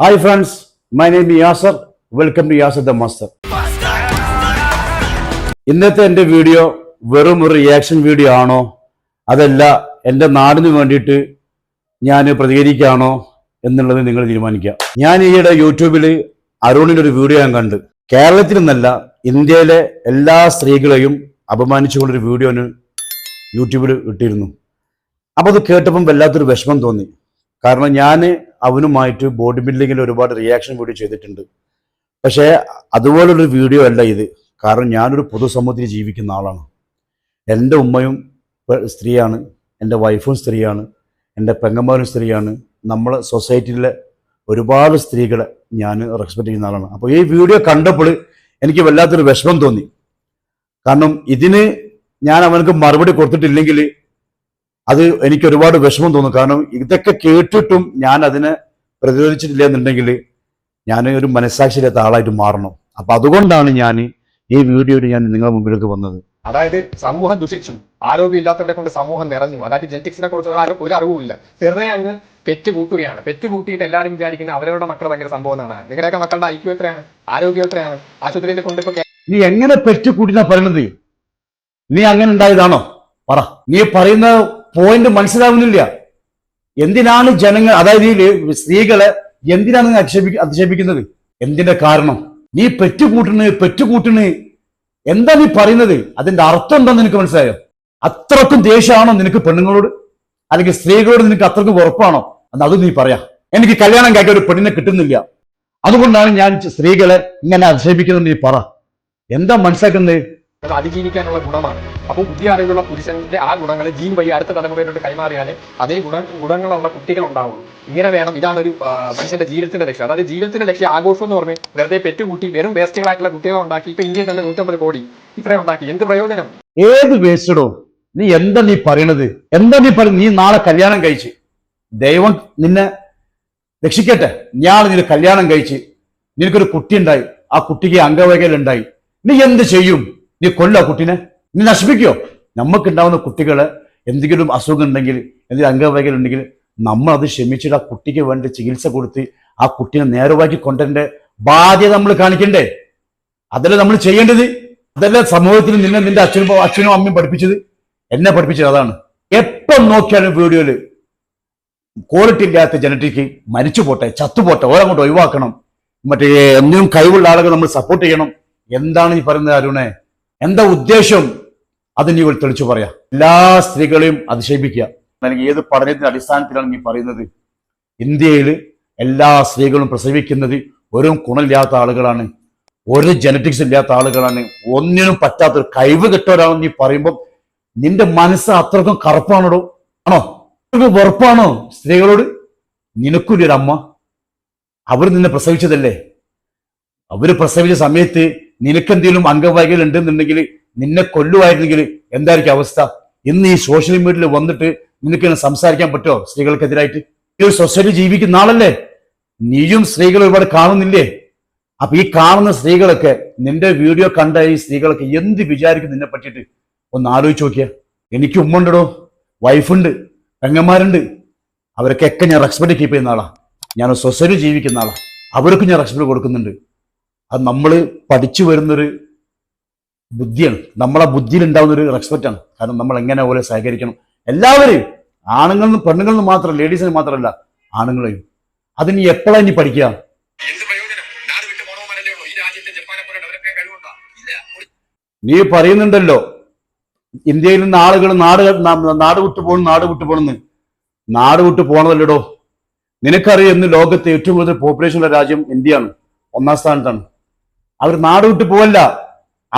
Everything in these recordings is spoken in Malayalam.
Hi friends, my name is Yasser. Welcome to Yasser the Master. ഇന്നത്തെ എൻ്റെ വീഡിയോ വെറും ഒരു റിയാക്ഷൻ വീഡിയോ ആണോ അതല്ല എൻ്റെ നാടിന് വേണ്ടിയിട്ട് ഞാൻ പ്രതികരിക്കുകയാണോ എന്നുള്ളത് നിങ്ങൾ തീരുമാനിക്കുക. ഞാൻ ഈയിടെ യൂട്യൂബിൽ അരുണിൻ്റെ ഒരു വീഡിയോ ഞാൻ കണ്ട്. കേരളത്തിൽ നിന്നല്ല ഇന്ത്യയിലെ എല്ലാ സ്ത്രീകളെയും അപമാനിച്ചുകൊണ്ടൊരു വീഡിയോ യൂട്യൂബിൽ ഇട്ടിരുന്നു. അപ്പോൾ അത് കേട്ടപ്പം വല്ലാത്തൊരു വിഷമം തോന്നി. കാരണം ഞാൻ അവനുമായിട്ട് ബോഡി ബിൽഡിങ്ങിൽ ഒരുപാട് റിയാക്ഷൻ വീഡിയോ ചെയ്തിട്ടുണ്ട്. പക്ഷേ അതുപോലുള്ളൊരു വീഡിയോ അല്ല ഇത്. കാരണം ഞാനൊരു പൊതുസമൂഹത്തിൽ ജീവിക്കുന്ന ആളാണ്. എൻ്റെ ഉമ്മയും സ്ത്രീയാണ്, എൻ്റെ വൈഫും സ്ത്രീയാണ്, എൻ്റെ പെങ്ങന്മാരും സ്ത്രീയാണ്. നമ്മളെ സൊസൈറ്റിയിലെ ഒരുപാട് സ്ത്രീകളെ ഞാൻ റെസ്പെക്ട് ചെയ്യുന്ന ആളാണ്. അപ്പോൾ ഈ വീഡിയോ കണ്ടപ്പോൾ എനിക്ക് വല്ലാത്തൊരു വിഷമം തോന്നി. കാരണം ഇതിന് ഞാൻ അവനക്ക് മറുപടി കൊടുത്തിട്ടില്ലെങ്കിൽ അത് എനിക്ക് ഒരുപാട് വിഷമം തോന്നും. കാരണം ഇതൊക്കെ കേട്ടിട്ടും ഞാൻ അതിനെ പ്രതിരോധിച്ചിട്ടില്ല എന്നുണ്ടെങ്കിൽ ഞാൻ ഒരു മനസ്സാക്ഷിയില്ലാത്ത ആളായിട്ട് മാറണം. അപ്പൊ അതുകൊണ്ടാണ് ഞാൻ ഈ വീഡിയോയിൽ ഞാൻ നിങ്ങളുടെ മുമ്പിലേക്ക് വന്നത്. അതായത് സമൂഹം ദുഷിച്ചു, ആരോഗ്യം ഇല്ലാത്തവരെ കൊണ്ട് സമൂഹം നിറഞ്ഞു. അതായത് ജെനറ്റിക്സിനെ കുറിച്ച് ഒരു അറിവുമില്ല. ചെറുതെ അങ്ങ് പെറ്റ് കൂട്ടുകയാണ്. പെറ്റ് കൂട്ടിയിട്ട് എല്ലാവരും വിചാരിക്കുന്നത് അവരുടെ മക്കൾ ഭയങ്കര സംഭവം എന്നാണ്. നിങ്ങളുടെയൊക്കെ മക്കളുടെ ഐക്യു എത്രയാണ്, ആരോഗ്യം എത്രയാണ്? ആശുപത്രിയിൽ കൊണ്ടിപ്പോ നീ എങ്ങനെ പെറ്റ് കൂട്ടിനാ പറയണത്? നീ അങ്ങനെ ഉണ്ടായതാണോ? പറ. നീ പറയുന്ന പോയിന്റ് മനസ്സിലാവുന്നില്ല. എന്തിനാണ് ജനങ്ങൾ, അതായത് ഈ സ്ത്രീകളെ എന്തിനാണ് അധിക്ഷേപിക്കുന്നത്? എന്തിന്റെ കാരണം? നീ പെറ്റുകൂട്ടണ് എന്താ നീ പറയുന്നത്? അതിന്റെ അർത്ഥം എന്താന്ന് നിനക്ക് മനസ്സിലായോ? അത്രക്കും ദേഷ്യമാണോ നിനക്ക് പെണ്ണുങ്ങളോട്, അല്ലെങ്കിൽ സ്ത്രീകളോട് നിനക്ക് അത്രക്കും ഉറപ്പാണോ? അത് നീ പറയാ. എനിക്ക് കല്യാണം കഴിക്കാൻ ഒരു പെണ്ണിനെ കിട്ടുന്നില്ല, അതുകൊണ്ടാണ് ഞാൻ സ്ത്രീകളെ ഇങ്ങനെ അധിക്ഷേപിക്കുന്നത്. നീ പറ, എന്താ മനസ്സിലാക്കുന്നത്? അതിജീവിക്കാനുള്ള ഗുണമാണ്. അപ്പോൾ പുതിയ അറിവുള്ള പുരുഷന്റെ ആ ഗുണങ്ങൾ ജീൻ വഴി അടുത്ത തലമുറയിലോട്ട് കൈമാറിയാൽ അതേ ഗുണങ്ങളുള്ള കുട്ടികൾ ഉണ്ടാവും. ഇങ്ങനെ വേണം. ഇതാണ് ഒരു മനുഷ്യന്റെ ജീവിതത്തിന്റെ ലക്ഷ്യം. അതായത് ജീവിതത്തിന്റെ ലക്ഷ്യം ആഘോഷം എന്ന് പറഞ്ഞ് വെറുതെ പെറ്റുകൂട്ടി വെറും വേസ്റ്റുകളായിട്ടുള്ള കുട്ടികളെ ഉണ്ടാക്കി ഇപ്പൊ ഇന്ത്യയിൽ തന്നെ 150 കോടി ഇത്രയും ഉണ്ടാക്കി. എന്ത് പ്രയോജനം? ഏത് വേസ്റ്റഡോ? നീ എന്താ നീ പറയണത്? എന്താ നീ പറയുന്നത്? നീ നാളെ കല്യാണം കഴിച്ച്, ദൈവം നിന്നെ രക്ഷിക്കട്ടെ, ഞാൻ നിന്റെ കല്യാണം കഴിച്ച് നിനക്കൊരു കുട്ടി ഉണ്ടായി, ആ കുട്ടിക്ക് അംഗവൈകല്യം ഉണ്ടായി, നീ എന്ത് ചെയ്യും? നീ കൊല്ലോ കുട്ടീനെ? നീ നശിപ്പിക്കോ? നമുക്കുണ്ടാവുന്ന കുട്ടികളെ എന്തെങ്കിലും അസുഖം ഉണ്ടെങ്കിൽ, എന്തെങ്കിലും അംഗവൈകല്യം ഉണ്ടെങ്കിൽ നമ്മൾ അത് ക്ഷമിച്ചിട്ട് ആ കുട്ടിക്ക് വേണ്ടി ചികിത്സ കൊടുത്ത് ആ കുട്ടീനെ നേരവാക്കി കൊണ്ടുവരേണ്ട ബാധ്യത നമ്മൾ കാണിക്കണ്ടേ? അതല്ലേ നമ്മൾ ചെയ്യേണ്ടത്? അതല്ലേ സമൂഹത്തിൽ നിന്റെ അച്ഛനും അമ്മയും പഠിപ്പിച്ചത്? എന്നെ പഠിപ്പിച്ചത് അതാണ്. എപ്പം നോക്കിയാലും വീഡിയോയില് ക്വാളിറ്റി ഇല്ലാത്ത ജനറ്റിക്ക് മരിച്ചു പോട്ടെ, ചത്തുപോട്ടെ, ഓരങ്ങോട്ട് ഒഴിവാക്കണം, മറ്റേ എന്തിനും കഴിവുള്ള ആളുകൾ നമ്മൾ സപ്പോർട്ട് ചെയ്യണം. എന്താണ് ഈ പറയുന്നത് അരുണേ? എന്താ ഉദ്ദേശം? അത് നീ തെളിച്ചു പറയാ. എല്ലാ സ്ത്രീകളെയും അധിക്ഷേപിക്കുക, അല്ലെങ്കിൽ ഏത് പഠനത്തിന്റെ അടിസ്ഥാനത്തിലാണ് നീ പറയുന്നത്? ഇന്ത്യയിൽ എല്ലാ സ്ത്രീകളും പ്രസവിക്കുന്നത് ഒരു ഗുണമില്ലാത്ത ആളുകളാണ്, ഒരു ജനറ്റിക്സ് ഇല്ലാത്ത ആളുകളാണ്, ഒന്നിനും പറ്റാത്തൊരു കഴിവ് കെട്ടവരാണെന്ന് നീ പറയുമ്പോൾ നിന്റെ മനസ്സ് അത്രക്കും കറുപ്പാണോ? ആണോ? വെറുപ്പാണോ സ്ത്രീകളോട്? നിനക്കൊരു അമ്മ, അവർ നിന്നെ പ്രസവിച്ചതല്ലേ? അവര് പ്രസവിച്ച സമയത്ത് നിനക്കെന്തെങ്കിലും അംഗവൈകല്യം ഉണ്ടെന്നുണ്ടെങ്കിൽ നിന്നെ കൊല്ലുമായിരുന്നെങ്കിൽ എന്തായിരിക്കും അവസ്ഥ? ഇന്ന് ഈ സോഷ്യൽ മീഡിയയിൽ വന്നിട്ട് നിനക്ക് സംസാരിക്കാൻ പറ്റുമോ സ്ത്രീകൾക്കെതിരായിട്ട്? ഈ ഒരു സൊസൈറ്റി ജീവിക്കുന്ന ആളല്ലേ നീയും. സ്ത്രീകൾ ഒരുപാട് കാണുന്നില്ലേ? അപ്പൊ ഈ കാണുന്ന സ്ത്രീകളൊക്കെ, നിന്റെ വീഡിയോ കണ്ട ഈ സ്ത്രീകളൊക്കെ എന്ത് വിചാരിക്കും നിന്നെ പറ്റിയിട്ട്? ഒന്ന് ആലോചിച്ച് നോക്കിയാ. എനിക്ക് ഉമ്മുണ്ടോ, വൈഫുണ്ട്, പെങ്ങന്മാരുണ്ട്, അവർക്കൊക്കെ ഞാൻ റെസ്പെക്ട് കീപ്പ് ചെയ്യുന്ന ആളാ. ഞാൻ സൊസൈറ്റി ജീവിക്കുന്ന ആളാ, അവർക്ക് ഞാൻ റെസ്പെക്ട് കൊടുക്കുന്നുണ്ട്. അത് നമ്മൾ പഠിച്ചു വരുന്നൊരു ബുദ്ധിയാണ്, നമ്മളെ ബുദ്ധിയിൽ ഉണ്ടാവുന്നൊരു റെസ്പെക്റ്റാണ്. കാരണം നമ്മൾ എങ്ങനെ പോലെ സഹകരിക്കണം എല്ലാവരെയും, ആണുങ്ങളും പെണ്ണുങ്ങളും മാത്രമല്ല, ലേഡീസിന് മാത്രമല്ല, ആണുങ്ങളെയും. അതിന് എപ്പോഴാണ് ഇനി പഠിക്കുക? നീ പറയുന്നുണ്ടല്ലോ ഇന്ത്യയിൽ നിന്ന് ആളുകൾ നാട് വിട്ടു പോകണമെന്ന്. നാട് വിട്ടു പോകണമല്ലടോ. നിനക്കറിയാം ഇന്ന് ലോകത്തെ ഏറ്റവും കൂടുതൽ പോപ്പുലേഷനുള്ള രാജ്യം ഇന്ത്യയാണ്, 1ാം സ്ഥാനത്താണ്. അവർ നാട് വിട്ടു പോവല്ല,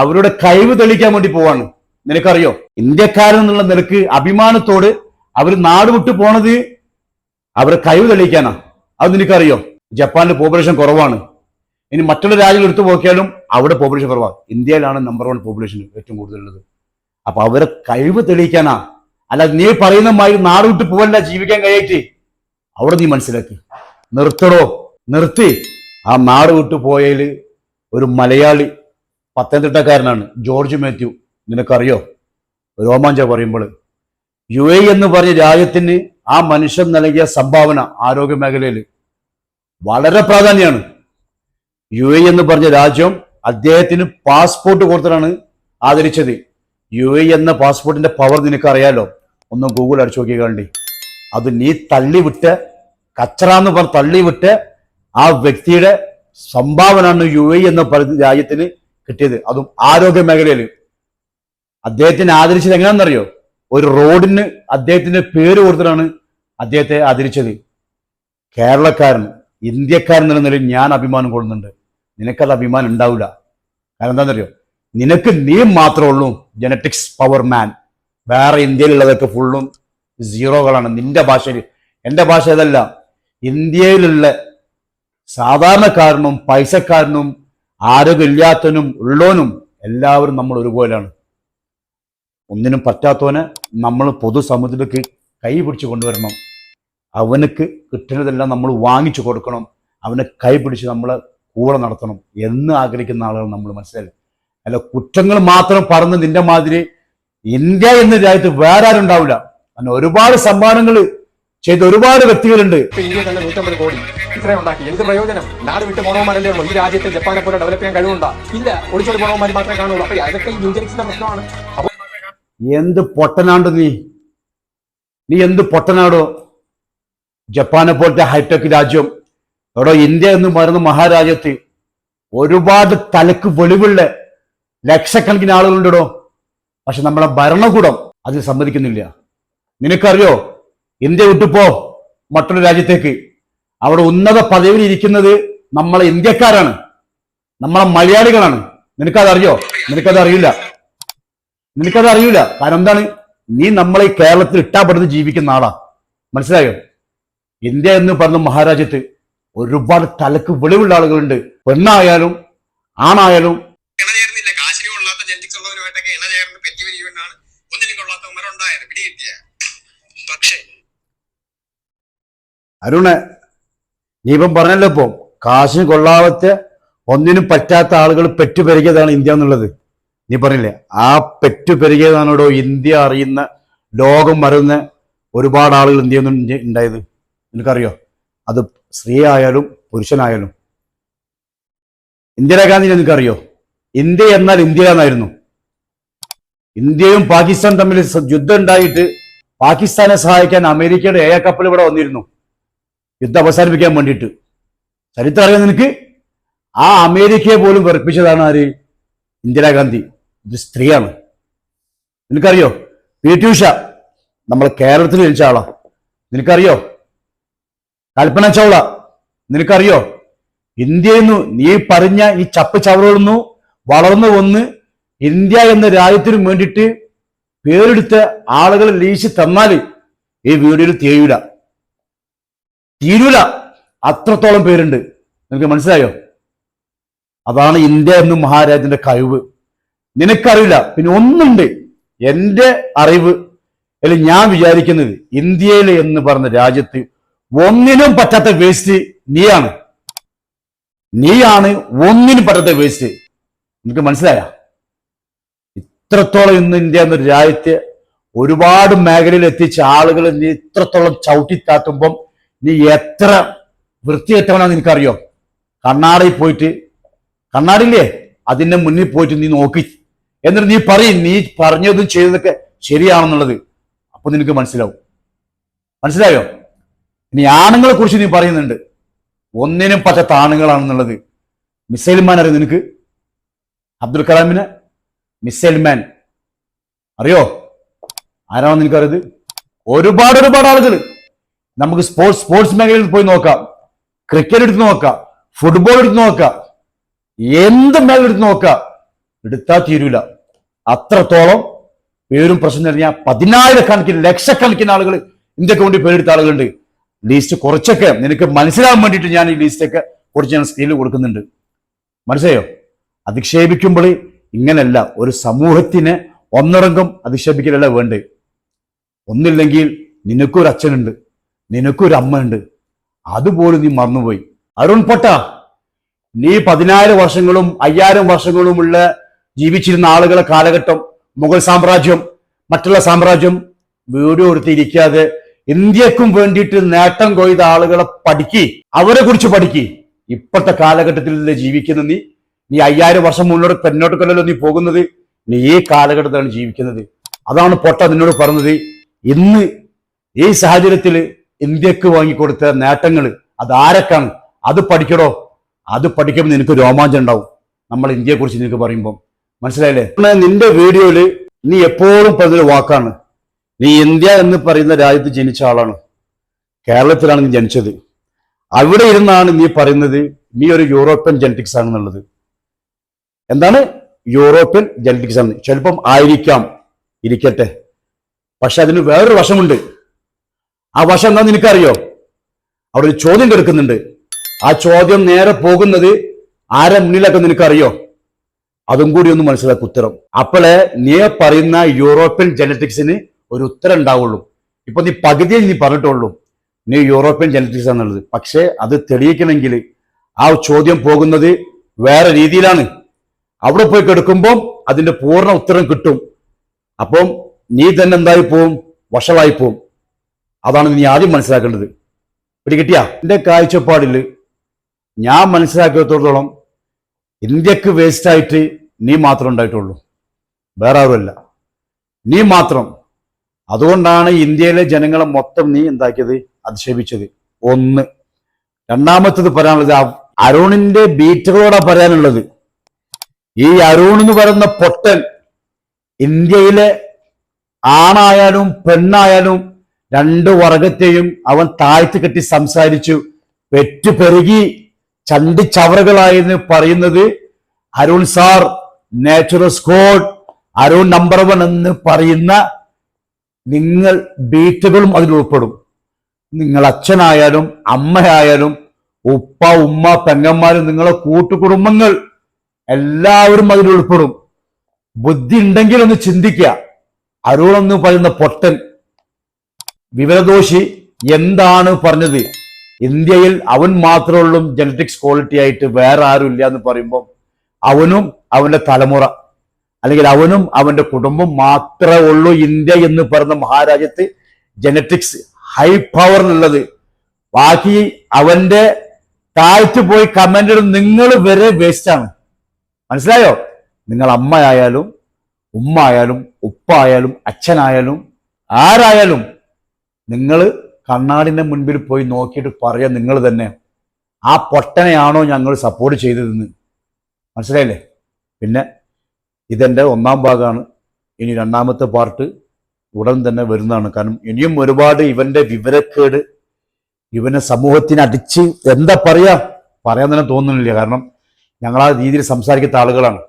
അവരുടെ കഴിവ് തെളിയിക്കാൻ വേണ്ടി പോവാണ്. നിനക്കറിയോ? ഇന്ത്യക്കാരെന്നുള്ള നിനക്ക് അഭിമാനത്തോട് അവർ നാട് വിട്ടു പോണത് അവരുടെ കഴിവ് തെളിയിക്കാനാ. അത് നിനക്കറിയോ? ജപ്പാനിൽ പോപ്പുലേഷൻ കുറവാണ്. ഇനി മറ്റുള്ള രാജ്യങ്ങൾ എടുത്തു നോക്കിയാലും അവിടെ പോപ്പുലേഷൻ കുറവാണ്. ഇന്ത്യയിലാണ് നമ്പർ 1 പോപ്പുലേഷൻ ഏറ്റവും കൂടുതലുള്ളത്. അപ്പൊ അവരെ കഴിവ് തെളിയിക്കാനാ. അല്ല നീ പറയുന്ന മാതിരി നാട് വിട്ടു പോവല്ല, ജീവിക്കാൻ കഴിയായിട്ട്. അവിടെ നീ മനസ്സിലാക്കി. നിർത്തടോ, നിർത്തി. ആ നാട് വിട്ടു പോയതിൽ ഒരു മലയാളി പത്തനംതിട്ടക്കാരനാണ്, ജോർജ് മാത്യു. നിനക്കറിയോ? രോമാഞ്ച പറയുമ്പോൾ UAE എന്ന് പറഞ്ഞ രാജ്യത്തിന് ആ മനുഷ്യൻ നൽകിയ സംഭാവന ആരോഗ്യ മേഖലയിൽ വളരെ പ്രാധാന്യമാണ്. UAE എന്ന് പറഞ്ഞ രാജ്യം അദ്ദേഹത്തിന് പാസ്പോർട്ട് കൊടുത്തിട്ടാണ് ആദരിച്ചത്. UAE എന്ന പാസ്പോർട്ടിന്റെ പവർ നിനക്ക് അറിയാലോ, ഒന്ന് ഗൂഗിൾ അടിച്ചു നോക്കി കണ്ടി. അത് നീ തള്ളിവിട്ട് കച്ചറാന്ന് പറഞ്ഞ് തള്ളിവിട്ട് ആ വ്യക്തിയുടെ സംഭാവനയാണ് UAE എന്ന രാജ്യത്തിന് കിട്ടിയത്. അതും ആരോഗ്യ മേഖലയിൽ അദ്ദേഹത്തിനെ ആദരിച്ചത് എങ്ങനെയാണെന്നറിയോ? ഒരു റോഡിന് അദ്ദേഹത്തിന്റെ പേര് കൊടുത്തിട്ടാണ് അദ്ദേഹത്തെ ആദരിച്ചത്. കേരളക്കാരൻ, ഇന്ത്യക്കാരൻ എന്ന നിലയിൽ ഞാൻ അഭിമാനം കൊള്ളുന്നുണ്ട്. നിനക്കത് അഭിമാനം ഉണ്ടാവില്ല. കാരണം എന്താണെന്നറിയോ? നിനക്ക് നീ മാത്രമേ ഉള്ളൂ ജനറ്റിക്സ് പവർ മാൻ. വേറെ ഇന്ത്യയിലുള്ളതൊക്കെ ഫുള്ളും സീറോകളാണ് നിന്റെ ഭാഷയിൽ. എൻ്റെ ഭാഷ ഇതല്ല. ഇന്ത്യയിലുള്ള സാധാരണക്കാരനും പൈസക്കാരനും ആരോഗ്യമില്ലാത്തവനും ഉള്ളവനും എല്ലാവരും നമ്മൾ ഒരുപോലെയാണ്. ഒന്നിനും പറ്റാത്തവനെ നമ്മൾ പൊതുസമൂഹത്തിലേക്ക് കൈ പിടിച്ച് കൊണ്ടുവരണം. അവനക്ക് കിട്ടുന്നതെല്ലാം നമ്മൾ വാങ്ങിച്ചു കൊടുക്കണം. അവനെ കൈ പിടിച്ച് നമ്മളെ കൂടെ നടത്തണം എന്ന് ആഗ്രഹിക്കുന്ന ആളുകൾ നമ്മൾ മനസ്സിലായി. അല്ല കുറ്റങ്ങൾ മാത്രം പറഞ്ഞ് നിന്റെ മാതിരി ഇന്ത്യ എന്ന രാജ്യത്ത് വേറെ ആരും ഉണ്ടാവില്ല. അങ്ങനെ ഒരുപാട് സമ്മാനങ്ങൾ ചെയ്ത ഒരുപാട് വ്യക്തികളുണ്ട്. ഇന്ത്യ തന്നെ 150 കോടി ഇത്രയും ഉണ്ടാക്കി. എന്ത് പ്രയോജനം? നാട് വിട്ട് പോണവന്മാരല്ലേ ഉള്ളൂ. ഈ രാജ്യത്തെ ജപ്പാനെ പോലെ ഡെവലപ്പ് ചെയ്യാൻ കഴിവുണ്ടോ? ഇല്ല. ഒളിച്ചോടി പോണവന്മാർ മാത്രമേ കാണുള്ളൂ. അപ്പൊ അതൊക്കെ ഈ ന്യൂജനിക്സിന്റെ പ്രശ്നമാണ്. അപ്പൊ എന്ത് പൊട്ടനാണ്ട് നീ എന്ത് പൊട്ടനാടോ? ജപ്പാനെ പോലത്തെ ഹൈടെക് രാജ്യം എവിടെ? ഇന്ത്യ എന്ന് പറയുന്ന മഹാരാജ്യത്ത് ഒരുപാട് തലക്ക് വെളിവുള്ള ലക്ഷക്കണക്കിന് ആളുകളുണ്ടോ. പക്ഷെ നമ്മളെ ഭരണകൂടം അതിൽ സമ്മതിക്കുന്നില്ല. നിനക്കറിയോ, ഇന്ത്യ വിട്ടുപോ മറ്റൊരു രാജ്യത്തേക്ക്, അവിടെ ഉന്നത പദവിയിൽ ഇരിക്കുന്നത് നമ്മളെ ഇന്ത്യക്കാരാണ്, നമ്മളെ മലയാളികളാണ്. നിനക്കതറിയോ? നിനക്കതറിയില്ല. കാരണം എന്താണ്? നീ നമ്മളെ ഈ കേരളത്തിൽ ഇട്ടാപ്പെടുന്ന് ജീവിക്കുന്ന ആളാ. മനസ്സിലായോ? ഇന്ത്യ എന്ന് പറഞ്ഞ മഹാരാജ്യത്ത് ഒരുപാട് തലക്ക് വെളിവുള്ള ആളുകളുണ്ട്. പെണ്ണായാലും ആണായാലും. അരുണെ, നീ ഇപ്പം പറഞ്ഞല്ലോ, ഇപ്പൊ കാശിന് കൊള്ളാവത്ത ഒന്നിനും പറ്റാത്ത ആളുകൾ പെറ്റുപെരുകിയതാണ് ഇന്ത്യ എന്നുള്ളത്. നീ പറഞ്ഞില്ലേ? ആ പെറ്റുപെരുകിയതാണോടോ ഇന്ത്യ അറിയുന്ന, ലോകം അറിയുന്ന ഒരുപാട് ആളുകൾ ഇന്ത്യയിൽ നിന്ന് ഉണ്ടായത്. നിനക്കറിയോ? അത് സ്ത്രീ ആയാലും പുരുഷനായാലും. ഇന്ദിരാഗാന്ധി നിനക്കറിയോ? ഇന്ത്യ എന്നാൽ ഇന്ത്യ എന്നായിരുന്നു. ഇന്ത്യയും പാകിസ്ഥാൻ തമ്മിൽ യുദ്ധം ഉണ്ടായിട്ട് പാകിസ്ഥാനെ സഹായിക്കാൻ അമേരിക്കയുടെ കപ്പൽ ഇവിടെ വന്നിരുന്നു, യുദ്ധം അവസാനിപ്പിക്കാൻ വേണ്ടിയിട്ട്. ചരിത്രം അറിയാം നിനക്ക്? ആ അമേരിക്കയെ പോലും വെറുപ്പിച്ചതാണ് ആര്? ഇന്ദിരാഗാന്ധി. ഇത് സ്ത്രീയാണ്. നിനക്കറിയോ? PT ഉഷ നമ്മൾ കേരളത്തിൽ ജനിച്ച ആളാ. നിനക്കറിയോ? കൽപ്പന ചൗള നിനക്കറിയോ? ഇന്ത്യയിൽ നിന്ന് നീ പറഞ്ഞ ഈ ചപ്പ് ചവറുന്നു വളർന്നു വന്ന് ഇന്ത്യ എന്ന രാജ്യത്തിനും വേണ്ടിയിട്ട് പേരെടുത്ത ആളുകളെ ലീശി തന്നാൽ ഈ വീഡിയോയിൽ തീരൂല. അത്രത്തോളം പേരുണ്ട്. നിനക്ക് മനസ്സിലായോ? അതാണ് ഇന്ത്യ എന്ന മഹാരാജ്യത്തിന്റെ കഴിവ്. നിനക്കറിയില്ല. പിന്നെ ഒന്നുണ്ട്, എൻ്റെ അറിവ് അല്ലെ ഞാൻ വിചാരിക്കുന്നത്, ഇന്ത്യയിൽ എന്ന് പറഞ്ഞ രാജ്യത്ത് ഒന്നിനും പറ്റാത്ത വേസ്റ്റ് നീയാണ് ഒന്നിനും പറ്റാത്ത വേസ്റ്റ്. നിനക്ക് മനസ്സിലായ? ഇത്രത്തോളം ഇന്ന് ഇന്ത്യ എന്നൊരു രാജ്യത്തെ ഒരുപാട് മേഖലയിൽ എത്തിച്ച ആളുകൾ നീ ഇത്രത്തോളം ചവിട്ടിത്താത്തുമ്പം നീ എത്ര വൃത്തികെട്ടവനാന്ന് നിനക്കറിയോ? കണ്ണാടിയിൽ പോയിട്ട്, കണ്ണാടിയില്ലേ, അതിന്റെ മുന്നിൽ പോയിട്ട് നീ നോക്കി, എന്നിട്ട് നീ പറയും നീ പറഞ്ഞതും ചെയ്തതൊക്കെ ശരിയാണെന്നുള്ളത്. അപ്പൊ നിനക്ക് മനസ്സിലായോ? ഇനി ആണുങ്ങളെ കുറിച്ച് നീ പറയുന്നുണ്ട്, ഒന്നിനും പറ്റാത്ത ആണുങ്ങളാണെന്നുള്ളത്. മിസൈൽ മാൻ അറിയോ നിനക്ക്? അബ്ദുൽ കലാമിനെ മിസൈൽ മാൻ അറിയോ? ആരാണെന്ന് നിനക്കറിയത്? ഒരുപാട് ആളുകൾ. നമുക്ക് സ്പോർട്സ് മേഖലയിൽ പോയി നോക്കാം, ക്രിക്കറ്റ് എടുത്ത് നോക്കാം, ഫുട്ബോൾ എടുത്ത് നോക്കാം, എന്ത് മേഖല എടുത്ത് നോക്കാം, എടുത്താൽ തീരൂല. അത്രത്തോളം പേരും പ്രശ്നം കഴിഞ്ഞാൽ 10,000 ലക്ഷക്കണക്കിന് ആളുകൾ ഇന്ത്യക്ക് വേണ്ടി പേരെടുത്ത ആളുകളുണ്ട്. ലിസ്റ്റ് കുറച്ചൊക്കെ നിനക്ക് മനസ്സിലാകാൻ വേണ്ടിയിട്ട് ഞാൻ ഈ ലിസ്റ്റൊക്കെ കുറച്ച് ഞാൻ സ്ക്രീനിൽ കൊടുക്കുന്നുണ്ട്. മനസ്സിലായോ? അധിക്ഷേപിക്കുമ്പോൾ ഇങ്ങനെയല്ല. ഒരു സമൂഹത്തിനെ ഒന്നടങ്കം അധിക്ഷേപിക്കലല്ല വേണ്ടേ. ഒന്നില്ലെങ്കിൽ നിനക്കൊരു അച്ഛനുണ്ട്, നിനക്കൊരു അമ്മയുണ്ട്, അതുപോലും നീ മറന്നുപോയി. അരുൺ പൊട്ട, നീ 10,000 വർഷങ്ങളും 5,000 വർഷങ്ങളുമുള്ള ജീവിച്ചിരുന്ന ആളുകളെ കാലഘട്ടം, മുഗൾ സാമ്രാജ്യം, മറ്റുള്ള സാമ്രാജ്യം വീഡിയോ എടുത്തിരിക്കാതെ ഇന്ത്യക്കും വേണ്ടിയിട്ട് നേട്ടം കൊയ്ത ആളുകളെ പഠിക്കി, അവരെ കുറിച്ച് പഠിക്കി. ഇപ്പോഴത്തെ കാലഘട്ടത്തിൽ ജീവിക്കുന്ന നീ 5000 വർഷം പിന്നോട്ടൊക്കെയല്ലോ നീ പോകുന്നത്. നീ ഈ കാലഘട്ടത്തിലാണ് ജീവിക്കുന്നത്. അതാണ് പൊട്ട നിന്നോട് പറഞ്ഞത്. ഇന്ന് ഈ സാഹചര്യത്തിൽ ഇന്ത്യക്ക് വാങ്ങിക്കൊടുത്ത നേട്ടങ്ങൾ അത് ആരൊക്കെയാണ്? അത് പഠിക്കടോ. അത് പഠിക്കുമ്പോൾ നിനക്ക് രോമാഞ്ചം ഉണ്ടാവും. നമ്മൾ ഇന്ത്യയെ കുറിച്ച് നിനക്ക് പറയുമ്പോൾ മനസ്സിലായില്ലേ? നിന്റെ വീഡിയോയില് നീ എപ്പോഴും പറഞ്ഞൊരു വാക്കാണ്, നീ ഇന്ത്യ എന്ന് പറയുന്ന രാജ്യത്ത് ജനിച്ച ആളാണ്, കേരളത്തിലാണ് നീ ജനിച്ചത്. അവിടെ ഇരുന്നാണ് നീ പറയുന്നത് നീ ഒരു യൂറോപ്യൻ ജെനറ്റിക്സ് ആണെന്നുള്ളത്. എന്താണ് യൂറോപ്യൻ ജെനറ്റിക്സ് ആണ്? ചിലപ്പം ആയിരിക്കാം, ഇരിക്കട്ടെ. പക്ഷെ അതിന് വേറൊരു വശമുണ്ട്. ആ വശം എന്താ നിനക്കറിയോ? അവിടെ ഒരു ചോദ്യം കിടക്കുന്നുണ്ട്. ആ ചോദ്യം നേരെ പോകുന്നത് ആരെ മുന്നിലൊക്കെ നിനക്കറിയോ? അതും കൂടി ഒന്ന് മനസ്സിലാക്കുക ഉത്തരം. അപ്പോഴേ നീ പറയുന്ന യൂറോപ്യൻ ജെനറ്റിക്സിന് ഒരു ഉത്തരം ഉണ്ടാവുള്ളൂ. ഇപ്പൊ നീ പകുതിയിൽ നീ പറഞ്ഞിട്ടുള്ളൂ നീ യൂറോപ്യൻ ജെനറ്റിക്സ് എന്നുള്ളത്. പക്ഷെ അത് തെളിയിക്കണമെങ്കിൽ ആ ചോദ്യം പോകുന്നത് വേറെ രീതിയിലാണ്. അവിടെ പോയി കിടക്കുമ്പോൾ അതിന്റെ പൂർണ്ണ ഉത്തരം കിട്ടും. അപ്പം നീ തന്നെ എന്തായി പോവും? വഷളായി പോവും. അതാണ് നീ ആദ്യം മനസ്സിലാക്കേണ്ടത്. പിടികിട്ടിയ? എന്റെ കാഴ്ചപ്പാടിൽ ഞാൻ മനസ്സിലാക്കിയത്തോളം ഇന്ത്യക്ക് വേസ്റ്റായിട്ട് നീ മാത്രം ഉണ്ടായിട്ടുള്ളൂ, വേറെ ആരുമല്ല, നീ മാത്രം. അതുകൊണ്ടാണ് ഇന്ത്യയിലെ ജനങ്ങളെ മൊത്തം നീ എന്താക്കിയത്? അധിക്ഷേപിച്ചത്. ഒന്ന്. രണ്ടാമത്തത് പറയാനുള്ളത് അരുണിന്റെ ബീറ്റുകളോടാ പറയാനുള്ളത്. ഈ അരുൺ എന്ന് പറയുന്ന പൊട്ടൻ ഇന്ത്യയിലെ ആണായാലും പെണ്ണായാലും രണ്ട് വർഗത്തെയും അവൻ താഴ്ത്തി കെട്ടി സംസാരിച്ചു, പെറ്റുപെരുകി ചണ്ടിച്ചവറുകളായെന്ന് പറയുന്നത് Arun sir, natural squad, Arun number 1 എന്ന് പറയുന്ന നിങ്ങൾ ബീറ്റുകളും അതിൽ ഉൾപ്പെടും. നിങ്ങൾ അച്ഛനായാലും അമ്മയായാലും ഉപ്പ ഉമ്മ പെങ്ങന്മാരും നിങ്ങളെ കൂട്ടുകുടുംബങ്ങൾ എല്ലാവരും അതിൽ ഉൾപ്പെടും. ബുദ്ധി ഉണ്ടെങ്കിൽ ഒന്ന് ചിന്തിക്കുക. അരുൺ എന്ന് പറയുന്ന പൊട്ടൻ വിവരദോഷി എന്താണ് പറഞ്ഞത്? ഇന്ത്യയിൽ അവൻ മാത്രമേ ഉള്ളൂ ജനറ്റിക്സ് ക്വാളിറ്റി ആയിട്ട്, വേറെ ആരും ഇല്ല എന്ന് പറയുമ്പോൾ അവനും അവന്റെ തലമുറ അല്ലെങ്കിൽ അവനും അവന്റെ കുടുംബം മാത്രമേ ഉള്ളൂ ഇന്ത്യ എന്ന് പറയുന്ന മഹാരാജ്യത്ത് ജനറ്റിക്സ് ഹൈ പവറിലുള്ളത്. ബാക്കി അവന്റെ താഴ്ത്തു പോയി കമന്റ് ഇടും നിങ്ങൾ വരെ വേസ്റ്റ് ആണ്. മനസ്സിലായോ? നിങ്ങൾ അമ്മയായാലും ഉമ്മ ആയാലും ഉപ്പ ആയാലും അച്ഛനായാലും ആരായാലും നിങ്ങൾ കണ്ണാടിന്റെ മുൻപിൽ പോയി നോക്കിയിട്ട് പറയാം നിങ്ങൾ തന്നെ, ആ പൊട്ടനെയാണോ ഞങ്ങൾ സപ്പോർട്ട് ചെയ്തതെന്ന്. മനസ്സിലായില്ലേ? പിന്നെ ഇതെന്റെ 1ാം ഭാഗമാണ്. ഇനി 2ാമത്തെ പാർട്ട് ഉടൻ തന്നെ വരുന്നതാണ്. കാരണം ഇനിയും ഒരുപാട് ഇവന്റെ വിവരക്കേട് ഇവനെ സമൂഹത്തിന് അടിച്ച് എന്താ പറയാൻ തന്നെ തോന്നുന്നില്ല. കാരണം ഞങ്ങൾ ആ രീതിയിൽ സംസാരിക്കുന്ന ആളുകളാണ്.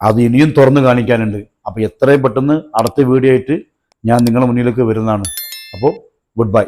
അത് ഇനിയും തുറന്നു കാണിക്കാനുണ്ട്. അപ്പൊ എത്രയും പെട്ടെന്ന് അടുത്ത വീഡിയോ ആയിട്ട് ഞാൻ നിങ്ങളുടെ മുന്നിലേക്ക് വരുന്നതാണ്. അപ്പോൾ ഗുഡ് ബൈ.